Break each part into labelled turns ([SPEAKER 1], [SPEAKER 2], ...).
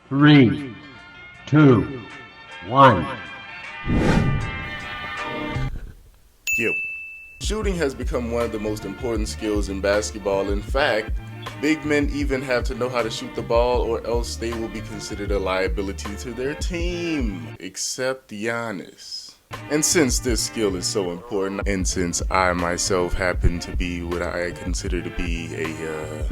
[SPEAKER 1] Three, two, one.
[SPEAKER 2] Yo. Shooting has become one of the most important skills in basketball. In fact, big men even have to know how to shoot the ball or else they will be considered a liability to their team. Except Giannis. And since this skill is so important, and since I myself happen to be what I consider to be a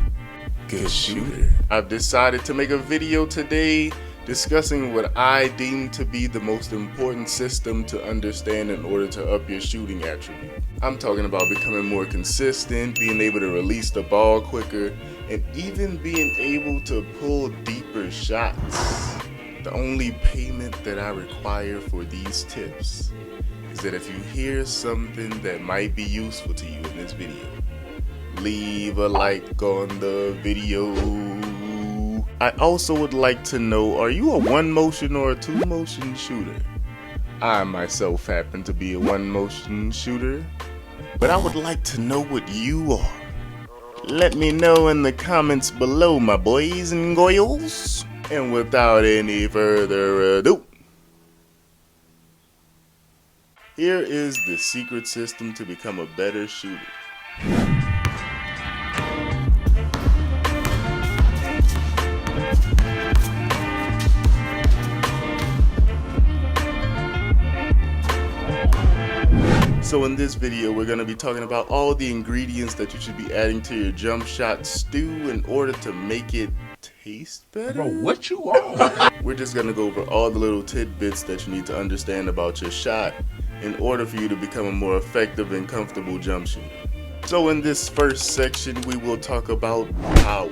[SPEAKER 2] good shooter, I've decided to make a video today discussing what I deem to be the most important system to understand in order to up your shooting attribute. I'm talking about becoming more consistent, being able to release the ball quicker, and even being able to pull deeper shots. The only payment that I require for these tips is that if you hear something that might be useful to you in this video, leave a like on the video. I also would like to know, are you a one motion or a two motion shooter? I myself happen to be a one motion shooter, but I would like to know what you are. Let me know in the comments below, my boys and girls. And without any further ado, here is the secret system to become a better shooter. So in this video, we're going to be talking about all the ingredients that you should be adding to your jump shot stew in order to make it taste better.
[SPEAKER 3] Bro, what you on?
[SPEAKER 2] We're just going to go over all the little tidbits that you need to understand about your shot in order for you to become a more effective and comfortable jump shooter. So in this first section, we will talk about power.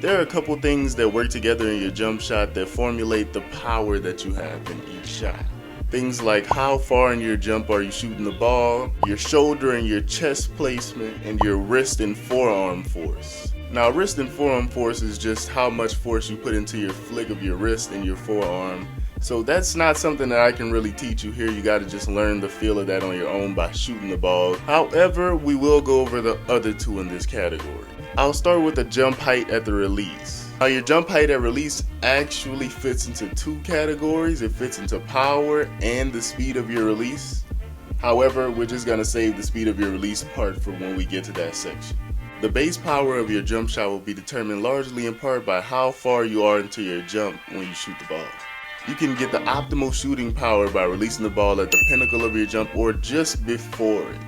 [SPEAKER 2] There are a couple things that work together in your jump shot that formulate the power that you have in each shot. Things like how far in your jump are you shooting the ball, your shoulder and your chest placement, and your wrist and forearm force. Now, wrist and forearm force is just how much force you put into your flick of your wrist and your forearm. So that's not something that I can really teach you here. You got to just learn the feel of that on your own by shooting the ball. However, we will go over the other two in this category. I'll start with the jump height at the release. Now, your jump height at release actually fits into two categories. It fits into power and the speed of your release. However, we're just going to save the speed of your release part for when we get to that section. The base power of your jump shot will be determined largely in part by how far you are into your jump when you shoot the ball. You can get the optimal shooting power by releasing the ball at the pinnacle of your jump or just before it.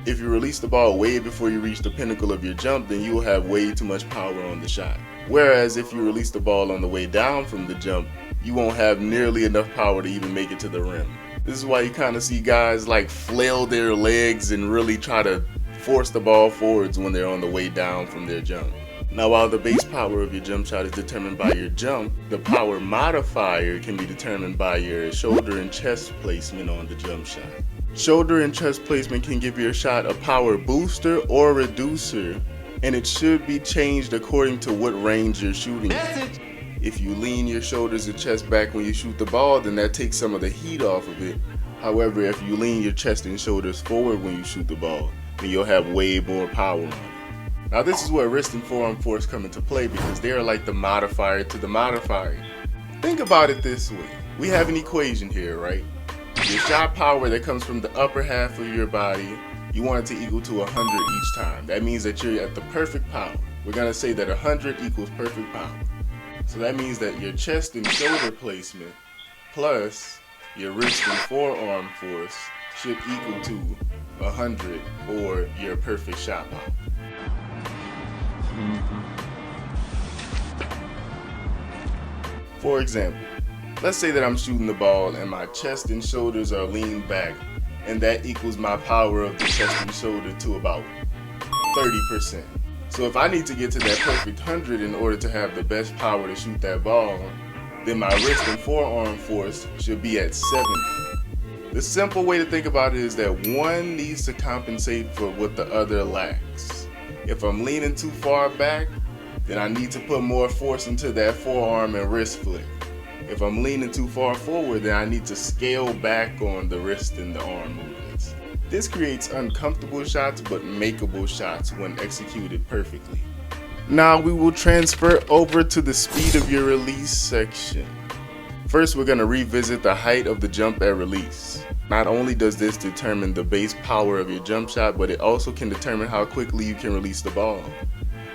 [SPEAKER 2] If you release the ball way before you reach the pinnacle of your jump, then you will have way too much power on the shot. Whereas if you release the ball on the way down from the jump, you won't have nearly enough power to even make it to the rim. This is why you kind of see guys like flail their legs and really try to force the ball forwards when they're on the way down from their jump. Now, while the base power of your jump shot is determined by your jump, the power modifier can be determined by your shoulder and chest placement on the jump shot. Shoulder and chest placement can give your shot a power booster or reducer, and it should be changed according to what range you're shooting at. If you lean your shoulders and chest back when you shoot the ball, then that takes some of the heat off of it. However, if you lean your chest and shoulders forward when you shoot the ball, then you'll have way more power on it. Now, this is where wrist and forearm force come into play because they are like the modifier to the modifier. Think about it this way. We have an equation here, right? Your shot power that comes from the upper half of your body, you want it to equal to 100 each time. That means that you're at the perfect power. We're going to say that 100 equals perfect power. So that means that your chest and shoulder placement plus your wrist and forearm force should equal to 100 or your perfect shot power. For example, let's say that I'm shooting the ball and my chest and shoulders are leaned back, and that equals my power of the chest and shoulder to about 30%. So if I need to get to that perfect 100 in order to have the best power to shoot that ball, then my wrist and forearm force should be at 70. The simple way to think about it is that one needs to compensate for what the other lacks. If I'm leaning too far back, then I need to put more force into that forearm and wrist flick. If I'm leaning too far forward, then I need to scale back on the wrist and the arm movements. This creates uncomfortable shots but makeable shots when executed perfectly. Now we will transfer over to the speed of your release section. First, we're going to revisit the height of the jump at release. Not only does this determine the base power of your jump shot, but it also can determine how quickly you can release the ball.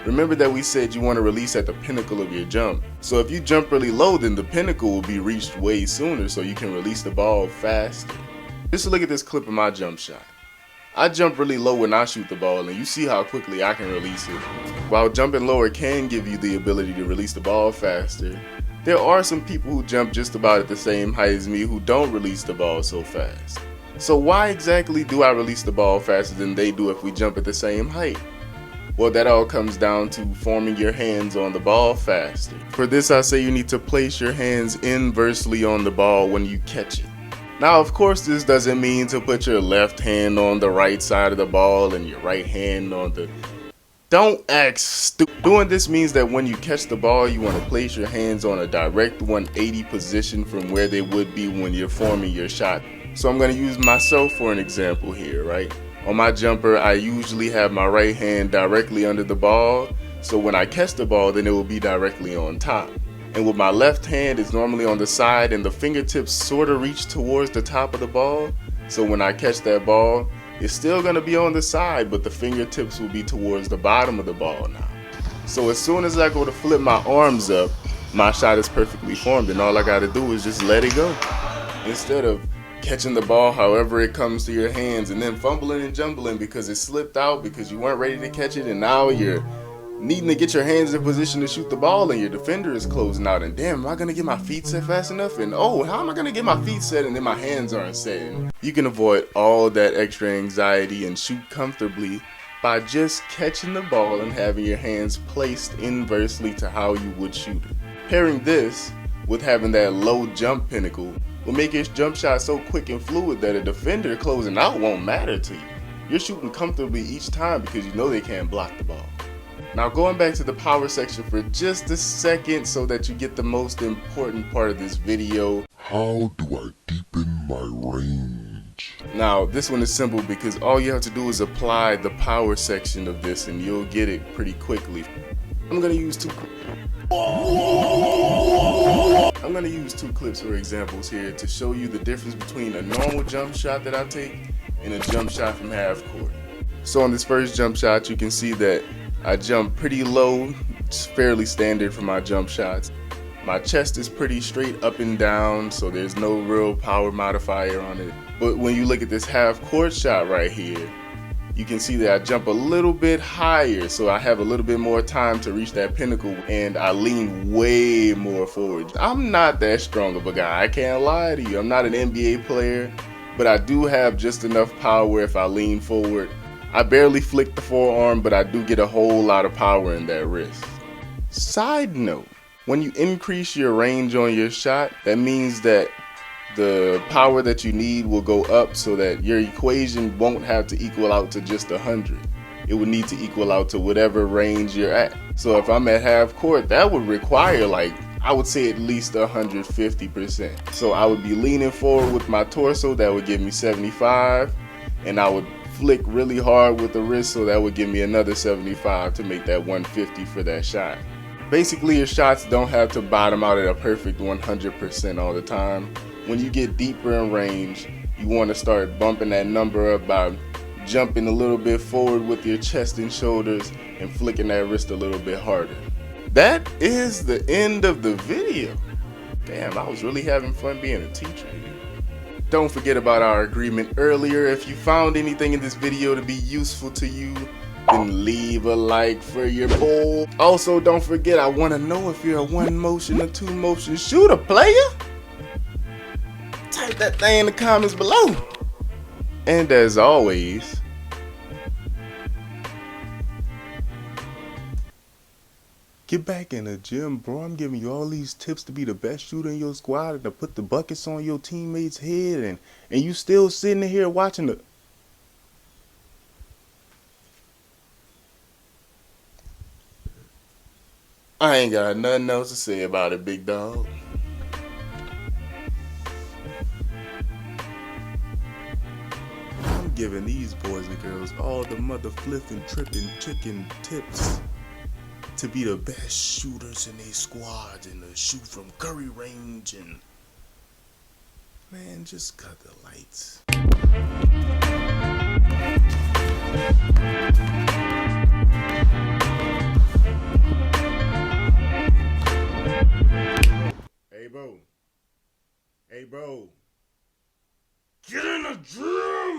[SPEAKER 2] Remember that we said you want to release at the pinnacle of your jump. So if you jump really low, then the pinnacle will be reached way sooner, so you can release the ball faster. Just look at this clip of my jump shot. I jump really low when I shoot the ball, and you see how quickly I can release it. While jumping lower can give you the ability to release the ball faster, there are some people who jump just about at the same height as me who don't release the ball so fast. So why exactly do I release the ball faster than they do if we jump at the same height? Well, that all comes down to forming your hands on the ball faster. For this, I say you need to place your hands inversely on the ball when you catch it. Now, of course, this doesn't mean to put your left hand on the right side of the ball and your right hand on the... Don't act stupid. Doing this means that when you catch the ball, you want to place your hands on a direct 180 position from where they would be when you're forming your shot. So I'm going to use myself for an example here, right? On my jumper, I usually have my right hand directly under the ball, so when I catch the ball, then it will be directly on top. And with my left hand, it's normally on the side and the fingertips sort of reach towards the top of the ball. So when I catch that ball, it's still going to be on the side, but the fingertips will be towards the bottom of the ball now. So as soon as I go to flip my arms up, my shot is perfectly formed, and all I got to do is just let it go. Instead of catching the ball however it comes to your hands and then fumbling and jumbling because it slipped out because you weren't ready to catch it, and now you're needing to get your hands in position to shoot the ball and your defender is closing out, and damn, am I gonna get my feet set fast enough? And oh, how am I gonna get my feet set and then my hands aren't set? And you can avoid all that extra anxiety and shoot comfortably by just catching the ball and having your hands placed inversely to how you would shoot it. Pairing this with having that low jump pinnacle will make your jump shot so quick and fluid that a defender closing out won't matter to you. You're shooting comfortably each time because you know they can't block the ball. Now going back to the power section for just a second so that you get the most important part of this video.
[SPEAKER 3] How do I deepen my range?
[SPEAKER 2] Now this one is simple because all you have to do is apply the power section of this and you'll get it pretty quickly. I'm gonna use two clips for examples here to show you the difference between a normal jump shot that I take and a jump shot from half court. So on this first jump shot, you can see that I jump pretty low. It's fairly standard for my jump shots. My chest is pretty straight up and down, so there's no real power modifier on it. But when you look at this half court shot right here, you can see that I jump a little bit higher, so I have a little bit more time to reach that pinnacle, and I lean way more forward. I'm not that strong of a guy, I can't lie to you. I'm not an NBA player, but I do have just enough power if I lean forward. I barely flick the forearm, but I do get a whole lot of power in that wrist. Side note, when you increase your range on your shot, that means that the power that you need will go up so that your equation won't have to equal out to just 100. It would need to equal out to whatever range you're at. So if I'm at half court, that would require I would say at least 150%. So I would be leaning forward with my torso, that would give me 75, and I would flick really hard with the wrist, so that would give me another 75 to make that 150 for that shot. Basically, your shots don't have to bottom out at a perfect 100% all the time. When you get deeper in range, you want to start bumping that number up by jumping a little bit forward with your chest and shoulders and flicking that wrist a little bit harder. That is the end of the video. Damn, I was really having fun being a teacher here. Don't forget about our agreement earlier. If you found anything in this video to be useful to you, then leave a like for your boy. Also, don't forget, I want to know if you're a 1 motion or 2 motion shooter, player. Type that thing in the comments below. And as always, get back in the gym, bro. I'm giving you all these tips to be the best shooter in your squad and to put the buckets on your teammates' head, and you still sitting here watching the... I ain't got nothing else to say about it, big dog. I'm giving these boys and girls all the mother flipping, tripping chicken tips. to be the best shooters in their squads and to shoot from curry range and man, just cut the lights. Hey bro. Hey bro. Get in the gym!